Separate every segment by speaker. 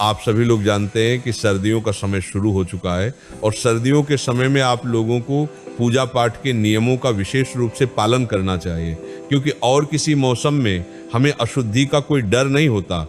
Speaker 1: आप सभी लोग जानते हैं कि सर्दियों का समय शुरू हो चुका है और सर्दियों के समय में आप लोगों को पूजा पाठ के नियमों का विशेष रूप से पालन करना चाहिए, क्योंकि और किसी मौसम में हमें अशुद्धि का कोई डर नहीं होता।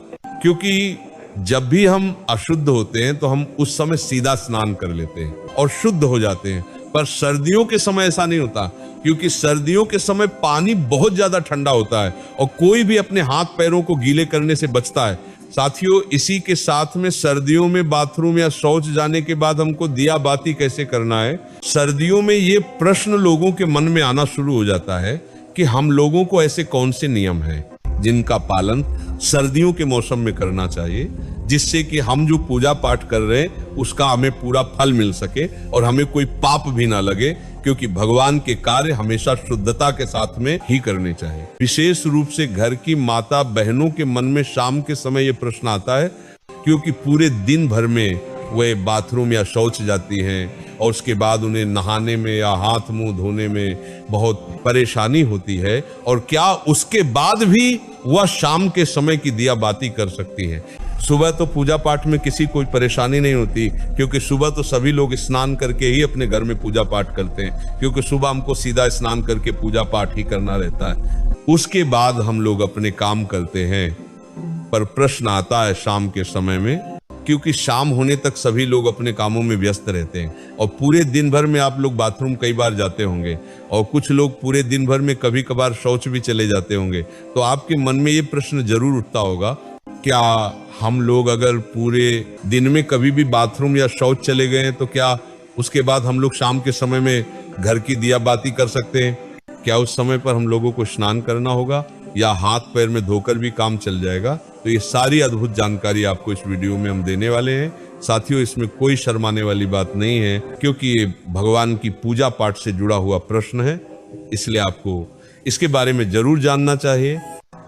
Speaker 1: क्योंकि जब भी हम अशुद्ध होते हैं तो हम उस समय सीधा स्नान कर लेते हैं और शुद्ध हो जाते हैं, पर सर्दियों के समय ऐसा नहीं होता, क्योंकि सर्दियों के समय पानी बहुत ज्यादा ठंडा होता है और कोई भी अपने हाथ पैरों को गीले करने से बचता है। साथियों, इसी के साथ में सर्दियों में बाथरूम या शौच जाने के बाद हमको दिया बाती कैसे करना है, सर्दियों में ये प्रश्न लोगों के मन में आना शुरू हो जाता है कि हम लोगों को ऐसे कौन से नियम हैं जिनका पालन सर्दियों के मौसम में करना चाहिए, जिससे कि हम जो पूजा पाठ कर रहे हैं उसका हमें पूरा फल मिल सके और हमें कोई पाप भी ना लगे, क्योंकि भगवान के कार्य हमेशा शुद्धता के साथ में ही करने चाहिए। विशेष रूप से घर की माता बहनों के मन में शाम के समय ये प्रश्न आता है, क्योंकि पूरे दिन भर में वे बाथरूम या शौच जाती हैं और उसके बाद उन्हें नहाने में या हाथ मुंह धोने में बहुत परेशानी होती है, और क्या उसके बाद भी वह शाम के समय की दिया बाती कर सकती है। सुबह तो पूजा पाठ में किसी कोई परेशानी नहीं होती, क्योंकि सुबह तो सभी लोग स्नान करके ही अपने घर में पूजा पाठ करते हैं, क्योंकि सुबह हमको सीधा स्नान करके पूजा पाठ ही करना रहता है। उसके बाद हम लोग अपने काम करते हैं, पर प्रश्न आता है शाम के समय में, क्योंकि शाम होने तक सभी लोग अपने कामों में व्यस्त रहते हैं और पूरे दिन भर में आप लोग बाथरूम कई बार जाते होंगे और कुछ लोग पूरे दिन भर में कभी कभार शौच भी चले जाते होंगे। तो आपके मन में ये प्रश्न जरूर उठता होगा, क्या हम लोग अगर पूरे दिन में कभी भी बाथरूम या शौच चले गए हैं तो क्या उसके बाद हम लोग शाम के समय में घर की दिया बाती कर सकते हैं? क्या उस समय पर हम लोगों को स्नान करना होगा या हाथ पैर में धोकर भी काम चल जाएगा? तो ये सारी अद्भुत जानकारी आपको इस वीडियो में हम देने वाले हैं। साथियों, इसमें कोई शर्माने वाली बात नहीं है, क्योंकि ये भगवान की पूजा पाठ से जुड़ा हुआ प्रश्न है, इसलिए आपको इसके बारे में जरूर जानना चाहिए।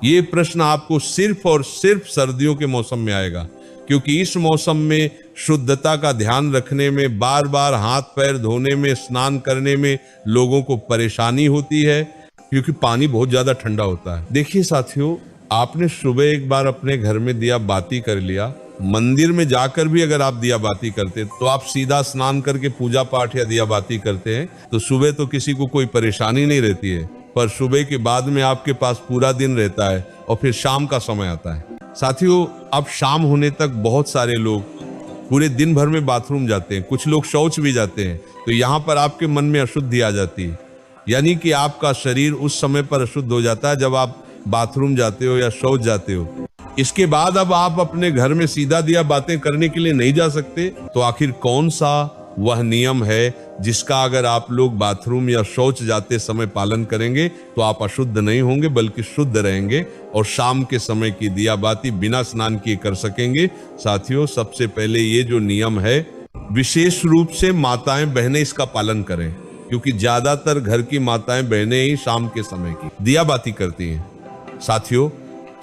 Speaker 1: ये प्रश्न आपको सिर्फ और सिर्फ सर्दियों के मौसम में आएगा, क्योंकि इस मौसम में शुद्धता का ध्यान रखने में, बार बार हाथ पैर धोने में, स्नान करने में लोगों को परेशानी होती है, क्योंकि पानी बहुत ज्यादा ठंडा होता है। देखिए साथियों, आपने सुबह एक बार अपने घर में दिया बाती कर लिया, मंदिर में जाकर भी अगर आप दिया बाती करते तो आप सीधा स्नान करके पूजा पाठ या दिया बाती करते हैं तो सुबह तो किसी को कोई परेशानी नहीं रहती है, पर सुबह के बाद में आपके पास पूरा दिन रहता है और फिर शाम का समय आता है। साथियों, अब शाम होने तक बहुत सारे लोग पूरे दिन भर में बाथरूम जाते हैं, कुछ लोग शौच भी जाते हैं, तो यहाँ पर आपके मन में अशुद्धि आ जाती है, यानी कि आपका शरीर उस समय पर अशुद्ध हो जाता है जब आप बाथरूम जाते हो या शौच जाते हो। इसके बाद अब आप अपने घर में सीधा दिया बातें करने के लिए नहीं जा सकते, तो आखिर कौन सा वह नियम है जिसका अगर आप लोग बाथरूम या शौच जाते समय पालन करेंगे तो आप अशुद्ध नहीं होंगे बल्कि शुद्ध रहेंगे और शाम के समय की दिया बाती बिना स्नान किए कर सकेंगे? साथियों, सबसे पहले ये जो नियम है, विशेष रूप से माताएं बहनें इसका पालन करें, क्योंकि ज्यादातर घर की माताएं बहनें ही शाम के समय की दिया बाती करती हैं। साथियों,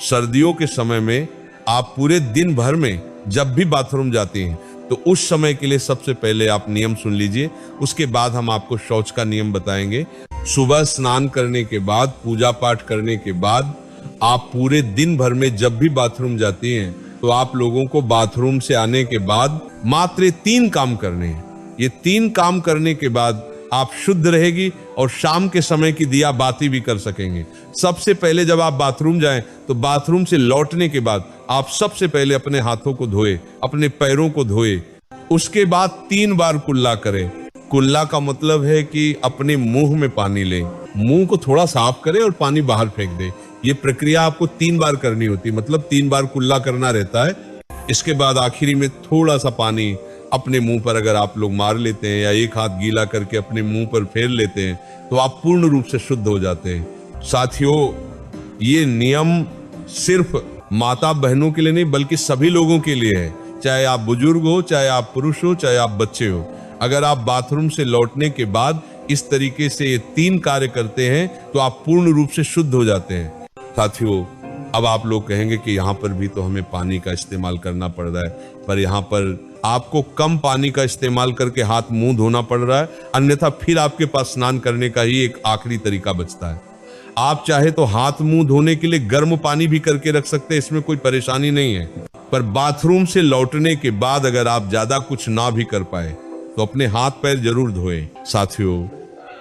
Speaker 1: सर्दियों के समय में आप पूरे दिन भर में जब भी बाथरूम जाती हैं तो उस समय के लिए सबसे पहले आप नियम सुन लीजिए, उसके बाद हम आपको शौच का नियम बताएंगे। सुबह स्नान करने के बाद, पूजा पाठ करने के बाद आप पूरे दिन भर में जब भी बाथरूम जाती हैं तो आप लोगों को बाथरूम से आने के बाद मात्र 3 काम करने हैं। ये 3 काम करने के बाद आप शुद्ध रहेगी और शाम के समय की दिया बाती भी कर सकेंगे। सबसे पहले जब आप बाथरूम जाएं तो बाथरूम से लौटने के बाद आप सबसे पहले अपने हाथों को धोए, अपने पैरों को धोए, उसके बाद 3 बार कुल्ला करें। कुल्ला का मतलब है कि अपने मुंह में पानी लें, मुंह को थोड़ा साफ करें और पानी बाहर फेंक दें। ये प्रक्रिया आपको 3 बार करनी होती है, मतलब 3 बार कुल्ला करना रहता है। इसके बाद आखिरी में थोड़ा सा पानी अपने मुंह पर अगर आप लोग मार लेते हैं या एक हाथ गीला करके अपने मुंह पर फेर लेते हैं तो आप पूर्ण रूप से शुद्ध हो जाते हैं। साथियों, ये नियम सिर्फ माता बहनों के लिए नहीं बल्कि सभी लोगों के लिए है, चाहे आप बुजुर्ग हो, चाहे आप पुरुष हो, चाहे आप बच्चे हो। अगर आप बाथरूम से लौटने के बाद इस तरीके से ये 3 कार्य करते हैं तो आप पूर्ण रूप से शुद्ध हो जाते हैं। साथियों, अब आप लोग कहेंगे कि यहाँ पर भी तो हमें पानी का इस्तेमाल करना पड़ रहा है, पर यहाँ पर आपको कम पानी का इस्तेमाल करके हाथ मुंह धोना पड़ रहा है, अन्यथा फिर आपके पास स्नान करने का ही एक आखिरी तरीका बचता है। आप चाहे तो हाथ मुंह धोने के लिए गर्म पानी भी करके रख सकते हैं, इसमें कोई परेशानी नहीं है। पर बाथरूम से लौटने के बाद अगर आप ज्यादा कुछ ना भी कर पाए तो अपने हाथ पैर जरूर धोएं। साथियों,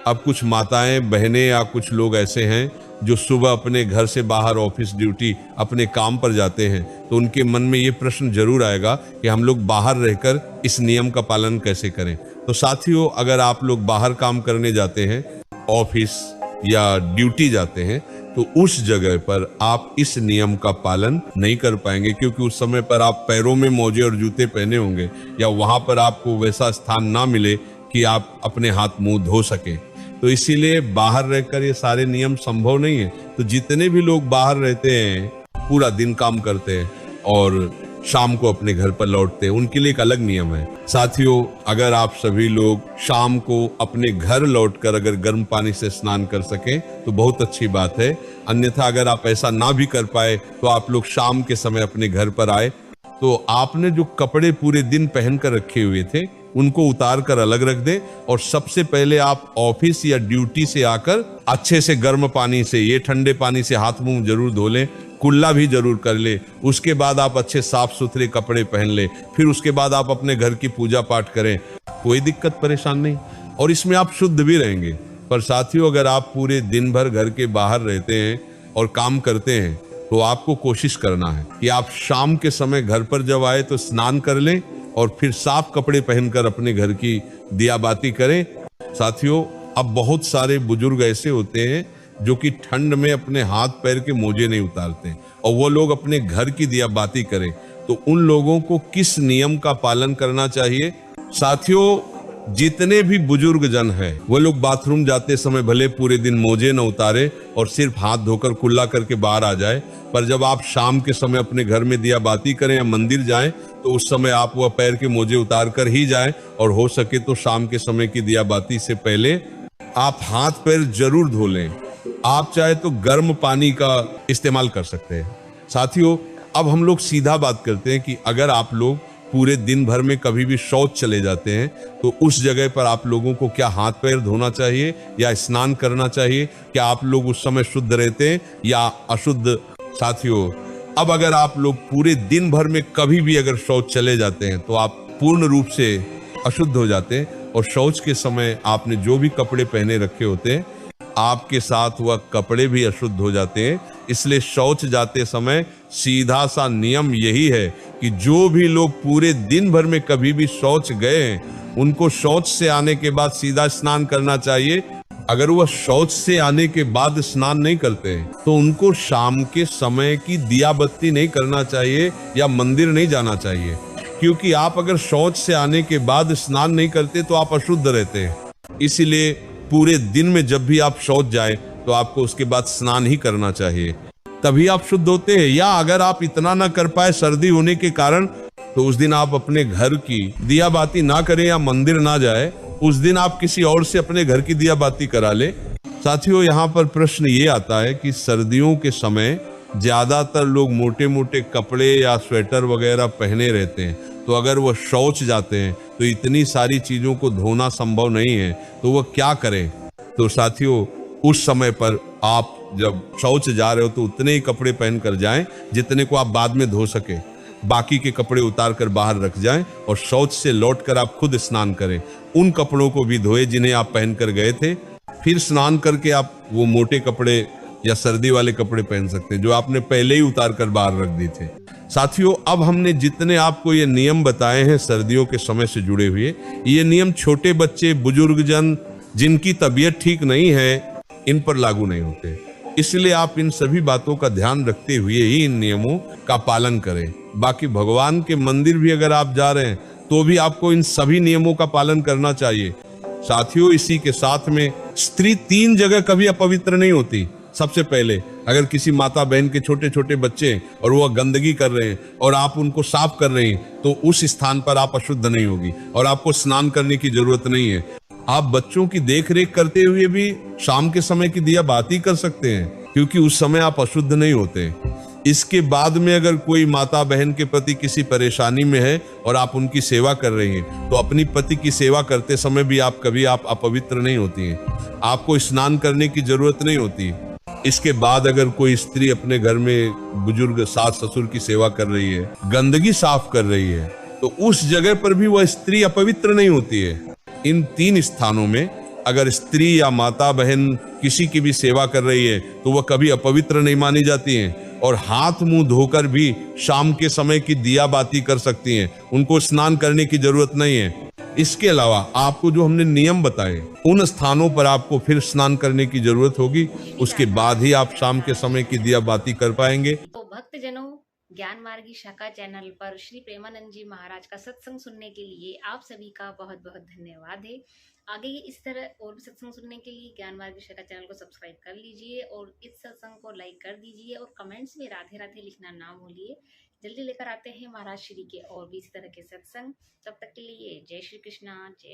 Speaker 1: अब कुछ माताएं, बहनें या कुछ लोग ऐसे हैं जो सुबह अपने घर से बाहर ऑफिस ड्यूटी अपने काम पर जाते हैं, तो उनके मन में ये प्रश्न जरूर आएगा कि हम लोग बाहर रहकर इस नियम का पालन कैसे करें। तो साथियों, अगर आप लोग बाहर काम करने जाते हैं, ऑफिस या ड्यूटी जाते हैं, तो उस जगह पर आप इस नियम का पालन नहीं कर पाएंगे, क्योंकि उस समय पर आप पैरों में मोजे और जूते पहने होंगे या वहां पर आपको वैसा स्थान ना मिले कि आप अपने हाथ मुंह धो सके। तो इसीलिए बाहर रहकर ये सारे नियम संभव नहीं है। तो जितने भी लोग बाहर रहते हैं, पूरा दिन काम करते हैं और शाम को अपने घर पर लौटते हैं, उनके लिए एक अलग नियम है। साथियों, अगर आप सभी लोग शाम को अपने घर लौटकर अगर गर्म पानी से स्नान कर सकें तो बहुत अच्छी बात है। अन्यथा अगर आप ऐसा ना भी कर पाए तो आप लोग शाम के समय अपने घर पर आए तो आपने जो कपड़े पूरे दिन पहन कर रखे हुए थे उनको उतार कर अलग रख दे, और सबसे पहले आप ऑफिस या ड्यूटी से आकर अच्छे से गर्म पानी से, ये ठंडे पानी से हाथ मुंह जरूर धो लें, कुल्ला भी जरूर कर ले। उसके बाद आप अच्छे साफ सुथरे कपड़े पहन ले, फिर उसके बाद आप अपने घर की पूजा पाठ करें, कोई दिक्कत परेशान नहीं, और इसमें आप शुद्ध भी रहेंगे। पर साथियों, अगर आप पूरे दिन भर घर के बाहर रहते हैं और काम करते हैं तो आपको कोशिश करना है कि आप शाम के समय घर पर जब आए तो स्नान कर लें और फिर साफ कपड़े पहनकर अपने घर की दिया बाती करें। साथियों, अब बहुत सारे बुजुर्ग ऐसे होते हैं जो कि ठंड में अपने हाथ पैर के मोजे नहीं उतारते और वो लोग अपने घर की दिया बाती करें, तो उन लोगों को किस नियम का पालन करना चाहिए? साथियों, जितने भी बुजुर्ग जन हैं वो लोग बाथरूम जाते समय भले पूरे दिन मोजे न उतारे और सिर्फ हाथ धोकर कुल्ला करके बाहर आ जाए, पर जब आप शाम के समय अपने घर में दिया बाती करें या मंदिर जाएं तो उस समय आप वह पैर के मोजे उतार कर ही जाएं, और हो सके तो शाम के समय की दिया बाती से पहले आप हाथ पैर जरूर धो लें। आप चाहे तो गर्म पानी का इस्तेमाल कर सकते हैं। साथियों, अब हम लोग सीधा बात करते हैं कि अगर आप लोग पूरे दिन भर में कभी भी शौच चले जाते हैं तो उस जगह पर आप लोगों को क्या हाथ पैर धोना चाहिए या स्नान करना चाहिए? क्या आप लोग उस समय शुद्ध रहते हैं या अशुद्ध? साथियों, अब अगर आप लोग पूरे दिन भर में कभी भी अगर शौच चले जाते हैं तो आप पूर्ण रूप से अशुद्ध हो जाते हैं, और शौच के समय आपने जो भी कपड़े पहने रखे होते हैं आपके साथ वह कपड़े भी अशुद्ध हो जाते हैं। इसलिए शौच जाते समय सीधा सा नियम यही है कि जो भी लोग पूरे दिन भर में कभी भी शौच गए हैं उनको शौच से आने के बाद सीधा स्नान करना चाहिए। अगर वह शौच से आने के बाद स्नान नहीं करते तो उनको शाम के समय की दिया बत्ती नहीं करना चाहिए या मंदिर नहीं जाना चाहिए, क्योंकि आप अगर शौच से आने के बाद स्नान नहीं करते तो आप अशुद्ध रहते हैं। इसीलिए पूरे दिन में जब भी आप शौच जाए तो आपको उसके बाद स्नान ही करना चाहिए, तभी आप शुद्ध होते हैं। या अगर आप इतना ना कर पाए सर्दी होने के कारण, तो उस दिन आप अपने घर की दिया बाती ना करें या मंदिर ना जाए, उस दिन आप किसी और से अपने घर की दिया बाती करा ले। साथियों, यहाँ पर प्रश्न ये आता है कि सर्दियों के समय ज्यादातर लोग मोटे मोटे कपड़े या स्वेटर वगैरह पहने रहते हैं, तो अगर वह शौच जाते हैं तो इतनी सारी चीजों को धोना संभव नहीं है, तो वह क्या करें? तो साथियों, उस समय पर आप जब शौच जा रहे हो तो उतने ही कपड़े पहन कर जाएं जितने को आप बाद में धो सके, बाकी के कपड़े उतार कर बाहर रख जाएं और शौच से लौटकर आप खुद स्नान करें। उन कपड़ों को भी धोए जिन्हें आप पहन कर गए थे, फिर स्नान करके आप वो मोटे कपड़े या सर्दी वाले कपड़े पहन सकते हैं जो आपने पहले ही उतार कर बाहर रख दिए थे। साथियों, अब हमने जितने आपको ये नियम बताए हैं सर्दियों के समय से जुड़े हुए, ये नियम छोटे बच्चे, बुजुर्ग जन जिनकी तबीयत ठीक नहीं है, इन पर लागू नहीं होते। इसलिए आप इन सभी बातों का ध्यान रखते हुए ही इन नियमों का पालन करें। बाकी भगवान के मंदिर भी अगर आप जा रहे हैं तो भी आपको इन सभी नियमों का पालन करना चाहिए। साथियों, इसी के साथ में स्त्री 3 जगह कभी अपवित्र नहीं होती। सबसे पहले, अगर किसी माता बहन के छोटे छोटे बच्चे हैं और वह गंदगी कर रहे हैं और आप उनको साफ कर रहे हैं, तो उस स्थान पर आप अशुद्ध नहीं होगी और आपको स्नान करने की जरूरत नहीं है। आप बच्चों की देख रेख करते हुए भी शाम के समय की दिया बाती कर सकते हैं, क्योंकि उस समय आप अशुद्ध नहीं होते। इसके बाद में अगर कोई माता बहन के प्रति किसी परेशानी में है और आप उनकी सेवा कर रही हैं, तो अपनी पति की सेवा करते समय भी आप अपवित्र नहीं होती हैं। आपको स्नान करने की जरूरत नहीं होती। इसके बाद अगर कोई स्त्री अपने घर में बुजुर्ग सास ससुर की सेवा कर रही है, गंदगी साफ कर रही है, तो उस जगह पर भी वह स्त्री अपवित्र नहीं होती है। इन 3 स्थानों में अगर स्त्री या माता बहन किसी की भी सेवा कर रही है तो वह कभी अपवित्र नहीं मानी जाती हैं, और हाथ मुंह धोकर भी शाम के समय की दिया बाती कर सकती हैं, उनको स्नान करने की जरूरत नहीं है। इसके अलावा आपको जो हमने नियम बताए उन स्थानों पर आपको फिर स्नान करने की जरूरत होगी, उसके बाद ही आप शाम के समय की दिया बाती कर पाएंगे।
Speaker 2: तो भक्तजनों, ज्ञान मार्गी शाखा चैनल पर श्री प्रेमानंद जी महाराज का सत्संग सुनने के लिए आप सभी का बहुत बहुत धन्यवाद है। आगे इस तरह और भी सत्संग सुनने के लिए ज्ञान मार्गी शाखा चैनल को सब्सक्राइब कर लीजिए और इस सत्संग को लाइक कर दीजिए और कमेंट्स में राधे राधे लिखना ना भूलिए। जल्दी लेकर आते हैं महाराज श्री के और भी इसी तरह के सत्संग। तब तक के लिए जय श्री कृष्णा, जय